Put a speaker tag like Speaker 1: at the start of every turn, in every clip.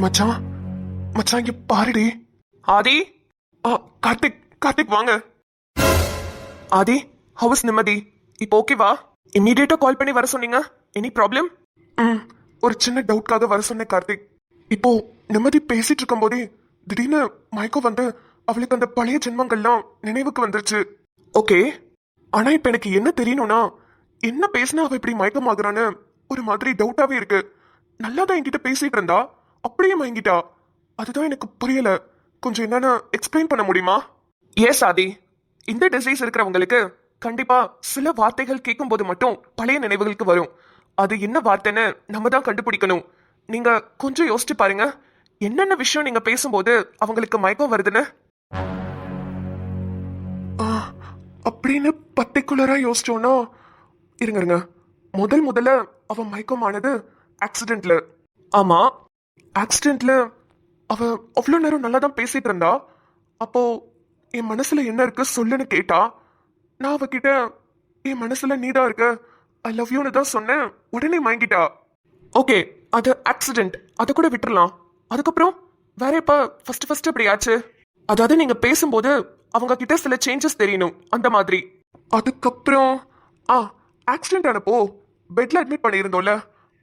Speaker 1: மச்சான் மச்சான் இங்க பாருடி. ஆதி. கார்த்திக் கார்த்திக் வாங்க. ஆதி, ஹவுஸ் நிம்மதி இப்போ ஓகேவா? இம்மீடியட்டா கால் பண்ணி வர சொன்னீங்க. Any problem? ஒரு சின்ன டவுட்காக வர சொன்னேன் கார்த்திக். இப்போ நிம்மதி பேசிட்டு இருக்கும் போதே திடீர்னு மயக்கம் வந்து அவளுக்கு அந்த பழைய ஜென்மங்கள்லாம் நினைவுக்கு வந்துருச்சு. ஓகே, ஆனா இப்ப எனக்கு என்ன தெரியணும்னா, என்ன பேசினா அவ இப்படி மயக்கம் ஆகுறான்னு ஒரு மாதிரி டவுட்டாவே இருக்கு. நல்லாதான் என்கிட்ட பேசிட்டு இருந்தா, அப்படியே மயங்கிட்டா. அதுதான் எனக்கு புரியல. கொஞ்சம் என்னன்னு எக்ஸ்பிளைன் பண்ண முடியுமா? எஸ் ஆதி, இந்த டிசீஸ் இருக்கிறவங்களுக்கு கண்டிப்பா சில வார்த்தைகள் கேட்கும் போது மட்டும் பழைய நினைவுகளுக்கு வரும். அது என்ன வார்த்தைன்னு நம்ம தான் கண்டுபிடிக்கணும். நீங்க கொஞ்சம் யோசிச்சு பாருங்க, என்னென்ன விஷயம் நீங்க பேசும்போது அவங்களுக்கு மயக்கம் வருதுன்னு. அப்படின்னு பர்டிகுலரா யோசிச்சோன்னா, இருங்க முதல்ல அவ மயக்கமானது ஆக்சிடென்ட்ல. ஆமா, ஆக்சிடென்ட்ல அவ அவ்வளோ நேரம் நல்லா தான் பேசிட்டு இருந்தா. அப்போ என் மனசுல என்ன இருக்கு சொல்லுன்னு கேட்டா. நான் அவகிட்ட என் மனசுல நீதான் இருக்க, ஐ லவ் யூன்னு தான் சொன்னேன். உடனே மயங்கிட்டா. ஓகே, அது ஆக்சிடென்ட், அதை கூட விட்டுறலாம். அதுக்கப்புறம் வேற எப்ப ஃபர்ஸ்ட் இப்படி ஆச்சு? அதாவது நீங்க பேசும்போது அவங்க கிட்ட சில சேஞ்சஸ் தெரியணும், அந்த மாதிரி. அதுக்கப்புறம் ஆக்சிடென்ட் ஆனப்போ பெட்ல அட்மிட் பண்ணியிருந்தோம்ல,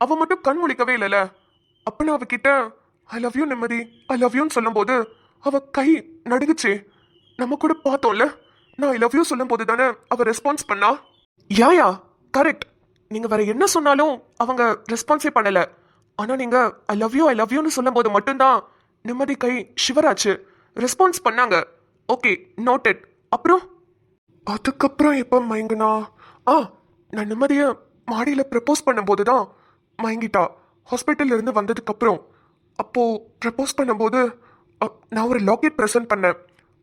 Speaker 1: அவ மட்டும் கண் முழிக்கவே இல்லைல்ல. அப்ப நான் அவகிட்ட ஐ லவ் யூ நிம்மதி, ஐ லவ் யூன்னு சொல்லும் போது அவ கை நடுங்குச்சு. நம்ம கூட பார்த்தோம்ல, நான் ஐ லவ் யூ சொல்லும் போது தானே அவ ரெஸ்பான்ஸ் பண்ணா. Yeah correct. நீங்க வேற என்ன சொன்னாலும் அவங்க ரெஸ்பான்ஸே பண்ணல. ஆனா நீங்க ஐ லவ் யூன்னு சொல்லும் போது மட்டும்தான் நிம்மதி கை ஷிவராச்சு, ரெஸ்பான்ஸ் பண்ணாங்க. Okay, noted. அப்புறம் அதுக்கப்புறம் எப்ப மயங்குனா? நான் நிம்மதிய மாடியில ப்ரப்போஸ் பண்ணும்போது தான் மயங்கிட்டா, ஹாஸ்பிட்டல்ல இருந்து வந்ததுக்கு அப்புறம். அப்போ ப்ரப்போஸ் பண்ணும்போது நான் ஒரு லாக்கெட் ப்ரெசென்ட் பண்ணேன்.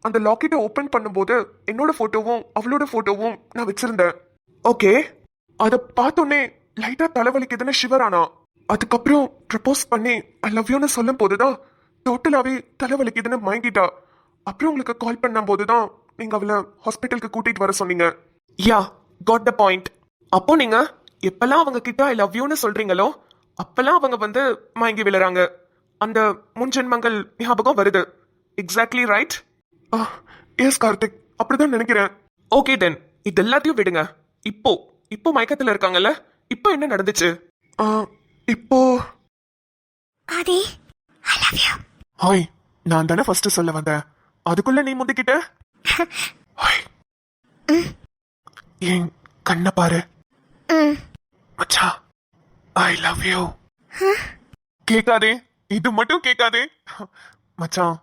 Speaker 1: அந்த லாக்கெட்டை ஓப்பன் பண்ணும்போது என்னோட போட்டோவும் அவளோட போட்டோவும் நான் வச்சிருந்தேன். ஓகே, அதை பார்த்தோன்னே லைட்டா தலைவலிக்குதுன்னு ஷிவர் ஆனா. அதுக்கப்புறம் ப்ரப்போஸ் பண்ணி ஐ லவ் யூன்னு சொல்லும் போதுதான் டோட்டலாவே தலைவலிக்குதுன்னு மயங்கிட்டா. அப்புறம் உங்களுக்கு கால் பண்ணும் போதுதான் நீங்க அவளை ஹாஸ்பிட்டலுக்கு கூட்டிட்டு வர சொன்னீங்க. யா, காட் த பாயிண்ட். அப்போ நீங்க எப்பெல்லாம் அவங்க கிட்ட ஐ லவ் யூன்னு சொல்றீங்களோ அப்பெல்லாம் அவங்க வந்து மயங்கி விழுறாங்க. அந்த முன்ஜென்மங்கள் ஞாபகம் வருது. Exactly right? எஸ் கார்த்திக், அப்படிதான் நினைக்கிறேன். ஓகே தென், இது எல்லாத்தையும் விடுங்க. இப்போ மயக்கத்துல இருக்காங்கல்ல, இப்போ என்ன நடந்துச்சு? இப்போ
Speaker 2: ஆதி, ஐ லவ் யூ.
Speaker 1: ஹாய், நான் தானே ஃபர்ஸ்ட் சொல்ல வந்தேன், அதுக்குள்ள நீ முந்திக்கிட்ட. ஹாய், என் கண்ணை பாரு மச்சா, ஐ லவ் யூ. கேட்காதே, இது மட்டும் கேட்காதே மச்சான்.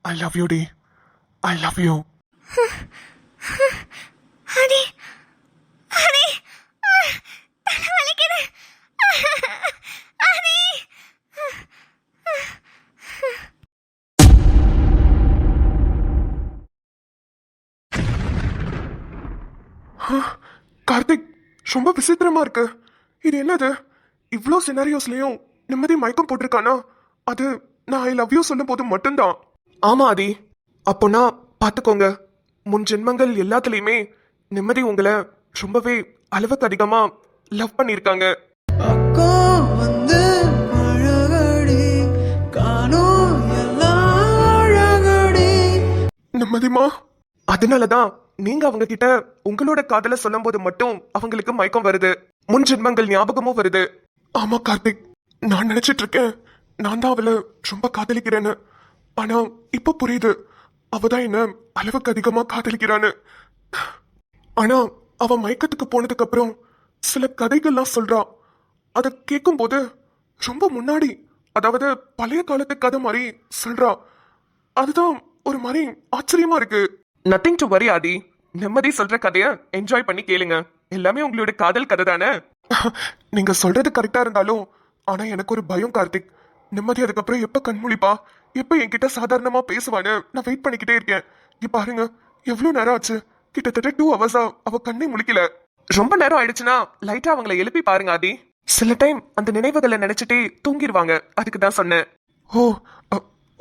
Speaker 1: ஐ லவ் யூ டி, I love you.
Speaker 2: Aadhi, Aadhi, தலை வலிக்குது. ஆதி.
Speaker 1: கார்த்திக், ரொம்ப விசித்திரமா இருக்கு. இது என்னது? இவ்வளோ சினாரியோஸ்லயும் நிம்மதி மயக்கம் போட்டிருக்கானா? அது நான் ஐ லவ் யூ சொல்லும் போது மட்டும்தான். ஆமா ஆதி, அப்போனா பார்த்துக்கோங்க, முன் ஜென்மங்கள் எல்லாத்துலயுமே நிம்மதி உங்களை ரொம்பவே அளவுக்கு அதிகமா லவ் பண்ணியிருக்காங்க. நிம்மதிமா, அதனாலதான் நீங்க அவங்க கிட்ட உங்களோட காதல சொல்லும் போது மட்டும் அவங்களுக்கு மயக்கம் வருது, முன் ஜென்மங்கள் ஞாபகமும் வருது. ஆமா கார்த்திக், நான் நினைச்சிட்டு இருக்கேன் நான் தான் அவளை ரொம்ப காதலிக்கிறேன்னு. ஆனா இப்ப புரியுது, அவதான் என்ன அளவுக்கு அதிகமா காதலிக்கிறான்னு. ஆனா அவ மயக்கத்துக்கு போனதுக்கு அப்புறம் சில கதைகள்லாம் சொல்றா. அதை கேட்கும் போது ரொம்ப முன்னாடி, அதாவது பழைய காலத்து கதை மாதிரி சொல்றா. அதுதான் ஒரு மாதிரி ஆச்சரியமா இருக்கு. நத்திங் டு வரி ஆதி, நிம்மதி சொல்ற கதைய என்ஜாய் பண்ணி கேளுங்க. எல்லாமே உங்களோட காதல் கதை தானே. நீங்க சொல்றது கரெக்டா இருந்தாலும் ஆனா எனக்கு ஒரு பயம் கார்த்திக். நிம்மதி அதுக்கப்புறம் எப்ப கண்மொழிப்பா, எப்ப என்கிட்ட சாதாரணமா பேசுவான்னு நான் வெயிட் பண்ணிக்கிட்டே இருக்கேன். இங்க பாருங்க, எவ்வளவு நேரம் ஆச்சு, கிட்டத்தட்ட 2 hours அவ கண்ணை முழிக்கல. ரொம்ப நேரம் ஆயிடுச்சுன்னா லைட்டா அவங்களை எழுப்பி பாருங்க ஆதி. சில டைம் அந்த நினைவுகளை நினைச்சிட்டே தூங்கிடுவாங்க, அதுக்கு தான் சொன்னேன். ஓ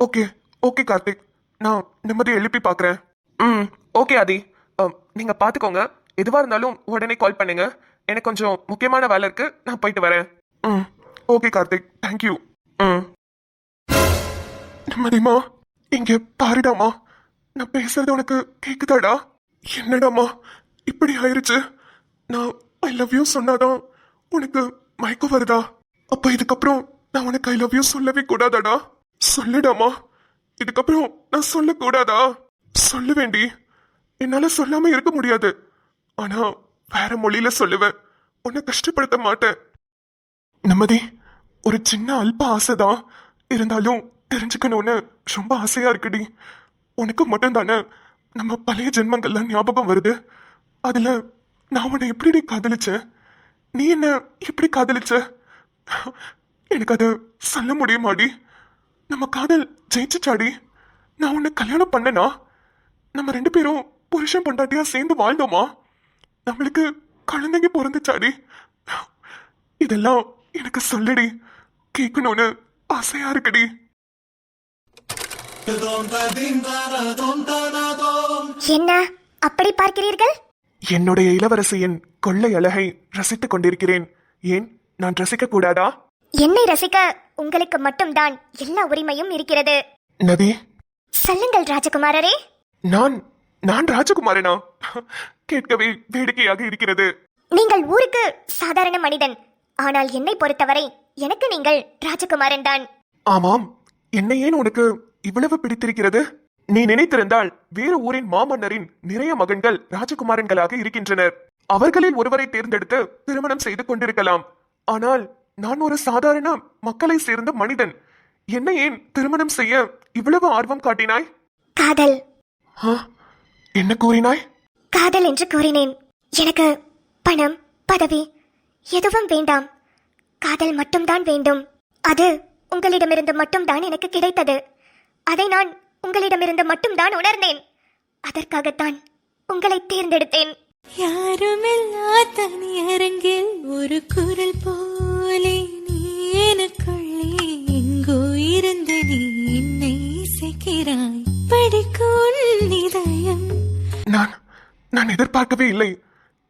Speaker 1: ஓகே ஓகே கார்த்திக், நான் நிம்மதியை எழுப்பி பாக்குறேன். ஓகே ஆதி, நீங்க பாத்துக்கோங்க. எதுவா இருந்தாலும் உடனே கால் பண்ணுங்க. எனக்கு கொஞ்சம் முக்கியமான வேலை இருக்கு, நான் போயிட்டு வரேன். Okay Karthik, thank you. நிம்மதிமா இங்க பாருடாமா, நான் பேசுறது உனக்கு கேக்குதாடா? என்னடாமா இப்படி ஆயிருச்சு? நான் ஐ லவ் யூ சொன்னாதான் உனக்கு மயக்கம் வருதா? அப்ப இதுக்கப்புறம் நான் உனக்கு ஐ லவ் யூ சொல்லவே கூடாதாடா? சொல்லுடாமா, இதுக்கப்புறம் நான் சொல்லக்கூடாதா? சொல்லுவேண்டி, என்னால சொல்லாம இருக்க முடியாது. ஆனா வேற மொழியில சொல்லுவேன், உன்னை கஷ்டப்படுத்த மாட்டேன். நிம்மதி, ஒரு சின்ன அல்ப ஆசைதான், இருந்தாலும் தெரிஞ்சுக்கணும்னு ரொம்ப ஆசையா இருக்குடி. உனக்கு மட்டும் தானே நம்ம பழைய ஜென்மங்கள்லாம் ஞாபகம் வருது. அதுல நான் உன்னை எப்படி காதலிச்சேன், நீ என்ன எப்படி காதலிச்ச? எனக்கு அதை சொல்ல முடியுமாடி? நம்ம காதல் ஜெயிச்சுச்சாடி? நான் உன்னை கல்யாணம் பண்ணனா? நம்ம 2 பேரும் புருஷன் பொண்டாட்டியா சேர்ந்து வாழ்ந்தோமா? நம்மளுக்கு குழந்தைங்க பிறந்துச்சாடி? இதெல்லாம் எனக்கு சொல்லுடி, கேட்கணும்னு ஆசையா இருக்குடி.
Speaker 2: என்ன அப்படி பார்க்கிறீர்கள்?
Speaker 1: என்னுடைய இளவரசியின் கொள்ளை அழகை ரசித்துக் கொண்டிருக்கிறேன். ஏன் நான் ரசிக்க கூடாதா?
Speaker 2: என்னை ரசிக்க உங்களுக்கு மட்டும்தான் எல்லா உரிமையும் இருக்கிறது.
Speaker 1: நதி,
Speaker 2: சொல்லுங்கள் ராஜகுமாரரே.
Speaker 1: நான் நான் ராஜகுமாரனா? கேட்கவே வேடிக்கையாக இருக்கிறது.
Speaker 2: நீங்கள் ஊருக்கு சாதாரண மனிதன், ஆனால் என்னை பொறுத்தவரை எனக்கு நீங்கள் ராஜகுமாரன் தான்.
Speaker 1: ஆமாம், என்னை ஏன் உனக்கு இவ்வளவு பிடித்திருக்கிறது? நீ நினைத்திருந்தால் வேறு ஊரின் மாமன்னரின் நிறைய மகன்கள் ராஜகுமாரன்களாக இருக்கின்றனர். அவர்களில் ஒருவரை தேர்ந்தெடுத்து திருமணம் செய்து கொண்டிருக்கலாம். ஆனால் நான் ஒரு சாதாரண மக்களை சேர்ந்த மனிதன். என்னை ஏன் திருமணம் செய்ய இவ்வளவு ஆர்வம் காட்டினாய்?
Speaker 2: காதல்.
Speaker 1: என்ன கூறினாய்?
Speaker 2: காதல் என்று கூறினேன். எனக்கு பணம் பதவி எதுவும் வேண்டாம், காதல் மட்டும்தான் வேண்டும். அது உங்களிடமிருந்து மட்டும்தான் எனக்கு கிடைத்தது. அதை நான் உங்களிடமிருந்து மட்டும்தான் உணர்ந்தேன். அதற்காகத்தான் உங்களை தேர்ந்தெடுத்தேன்.
Speaker 3: யாருமில்லா தனி அரங்கில் ஒரு குரல் போலே நீ எனக்குள்ளே எங்கோ இருந்து நீ என்னை இசைக்கிறாய். படிக்கும் இதயம்.
Speaker 1: நான் எதிர்பார்க்கவே இல்லை.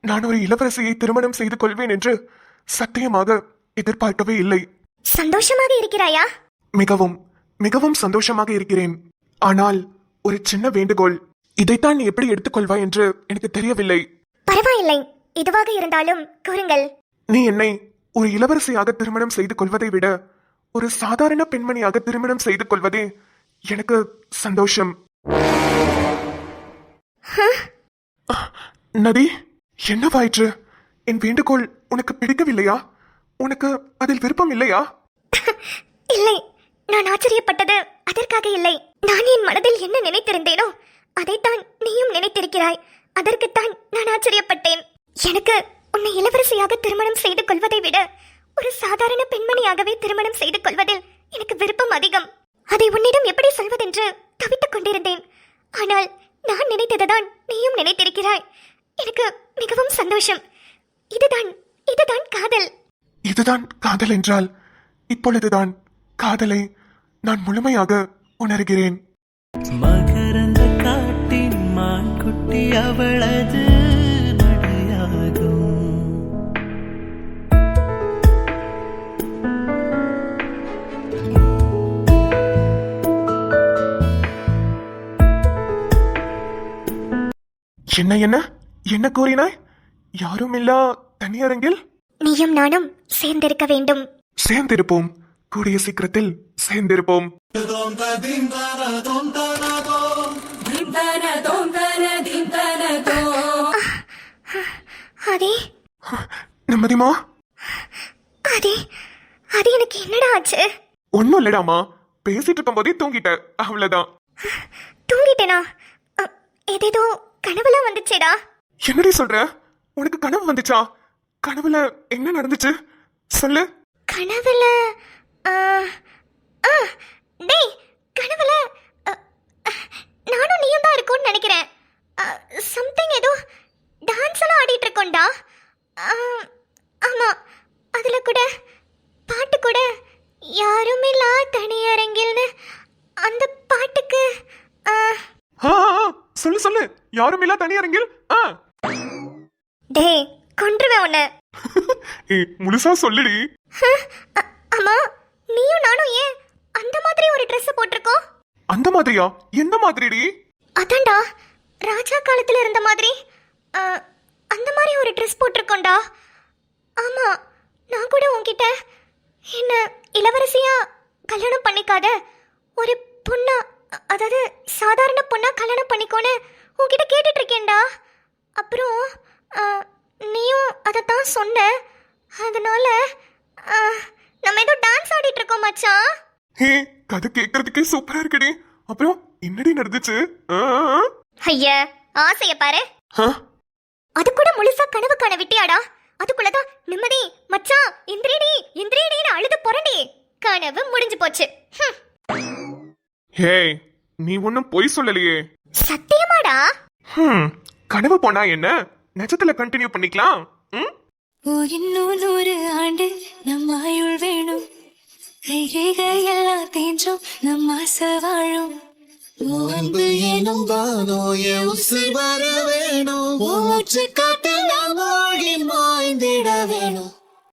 Speaker 1: நான் ஒரு இளவரசியை திருமணம் செய்து கொள்வேன் என்று சத்தியமாக எதிர்பார்க்கவே இல்லை.
Speaker 2: சந்தோஷமாக இருக்கிறாயா?
Speaker 1: மிகவும் மிகவும் சந்தோஷமாக இருக்கிறேன். ஆனால் ஒரு சின்ன வேண்டுகோள். இதைத்தான் நீ எப்படி எடுத்துக்கொள்வாய் என்று எனக்கு தெரியவில்லை.
Speaker 2: பரவாயில்லை, எதுவாக இருந்தாலும் கூறுங்கள்.
Speaker 1: நீ என்னை ஒரு இளவரசியாக திருமணம் செய்து கொள்வதை விட ஒரு சாதாரண பெண்மணியாக திருமணம் செய்து கொள்வதே எனக்கு சந்தோஷம். நதி, என்னவாயிற்று? என் வேண்டுகோள் உனக்கு பிடிக்கவில்லையா? உனக்கு அதில் விருப்பம் இல்லையா?
Speaker 2: இல்லை, நான் ஆச்சரியப்பட்டது அதற்காக இல்லை. நான் என் மனதில் என்ன நினைத்திருந்தேனோ அதைத்தான் நீயும் நினைத்திருக்கிறாய். அதற்குத்தான் நான் ஆச்சரியப்பட்டேன். எனக்கு உன்னை இளவரசியாக திருமணம் செய்து கொள்வதை விட ஒரு சாதாரண பெண்மணியாகவே திருமணம் செய்து கொள்வதில் எனக்கு விருப்பம் அதிகம். அதை உன்னிடம் எப்படி சொல்வதென்று தவித்துக் கொண்டிருந்தேன். ஆனால் நான் நினைத்ததுதான் நீயும் நினைத்திருக்கிறாய். எனக்கு மிகவும் சந்தோஷம். இதுதான் காதல்.
Speaker 1: இதுதான் காதல் என்றால் இப்பொழுதுதான் காதலை நான் முழுமையாக உணர்கிறேன்.
Speaker 4: மகரந்த காட்டின் மான்குட்டி அவளது நடையாகும்.
Speaker 1: என்ன என்ன என்ன கூறினாய்? யாரும் இல்லா தனியரங்கில்
Speaker 2: நீயும் நானும் சேர்ந்திருக்க வேண்டும்.
Speaker 1: சேர்ந்திருப்போம், கூடிய சீக்கிரத்தில் சேர்ந்திருப்போம்.
Speaker 2: அதே
Speaker 1: நிம்மதிமா,
Speaker 2: அதே அது எனக்கு என்னடா ஆச்சு?
Speaker 1: ஒன்னும் இல்லடாமா, பேசிட்டு இருக்கும் போதே தூங்கிட்ட, அவ்வளவுதான்.
Speaker 2: தூங்கிட்டேனா? ஏதேதோ கனவுலாம் வந்துச்சேடா.
Speaker 1: என்னடி சொல்ற? உனக்கு கனவு வந்துச்சா? கனவுல என்ன நடந்துச்சு சொல்லு.
Speaker 2: கனவுல டேய், கனவுல நானும் நீயும் தான் இருக்கோம்னு நினைக்கிறேன். சம்திங் ஏதோ டான்ஸ் எல்லாம் ஆடிட்டு இருக்கோம்டா. ஆமா, அதுல கூட பாட்டு கூட யாரும் இல்லா தனியரங்கில்னு அந்த பாட்டுக்கு
Speaker 1: சொல்லு சொல்லு, யாரும் இல்ல தனியரங்கில்.
Speaker 2: டேய், கொன்றுவேன் உன்னை.
Speaker 1: முழுசா சொல்லுடி.
Speaker 2: ஆமா, நீயும் நானும் ஏன் அந்த மாதிரி ஒரு Dress போட்டிருக்கோம்?
Speaker 1: மாதிரியா? எந்த மாதிரிடி?
Speaker 2: அதான்டா ராஜா காலத்துல இருந்த மாதிரி அந்த மாதிரி ஒரு ட்ரெஸ் போட்டிருக்கோண்டா. ஆமா, நான் கூட உன்கிட்ட என்ன இளவரசியா கல்யாணம் பண்ணிக்காத, ஒரு பொண்ணா, அதாவது சாதாரண பொண்ணா கல்யாணம் பண்ணிக்கோன்னு உன்கிட்ட கேட்டுட்டு இருக்கேன்டா. அப்புறம் நீயும் அதைத்தான் சொன்ன. அதனால நம்ம ஏதோ டான்ஸ் ஆடிட்டு இருக்கோம் மச்சான்.
Speaker 1: ஹே, கதை கேட்கறதுக்கே சூப்பரா இருக்குடி. அப்புறம் என்னடி நடந்துச்சு?
Speaker 2: ஐயா, ஆசைய பாரு.
Speaker 1: ஆ?
Speaker 2: அது கூட முழுசா கனவு காண விட்டியாடா? அதுக்குள்ளதான் நிம்மதி மச்சான் இந்திரேடி இந்திரேடின்னு அழுது புரண்டி கனவு முடிஞ்சு போச்சு.
Speaker 1: ஹே, நீ ஒன்னும் பொய் சொல்லலையே.
Speaker 2: சத்தியமாடா?
Speaker 1: கனவு போனா என்ன, நிஜத்துல கண்டினியூ பண்ணிக்கலாம்.
Speaker 3: இன்னும் 100 ஆண்டு நம்ம ஆயுள் வேணும், கைகையெல்லாம் தேஞ்சும் நம்ம ஆசை வாழும்.
Speaker 5: அன்பு எனும் தானோ உசிர் வர வேணும், மூச்சு காட்டு நாம் மூழ்கி மாய்ந்திட வேணும்.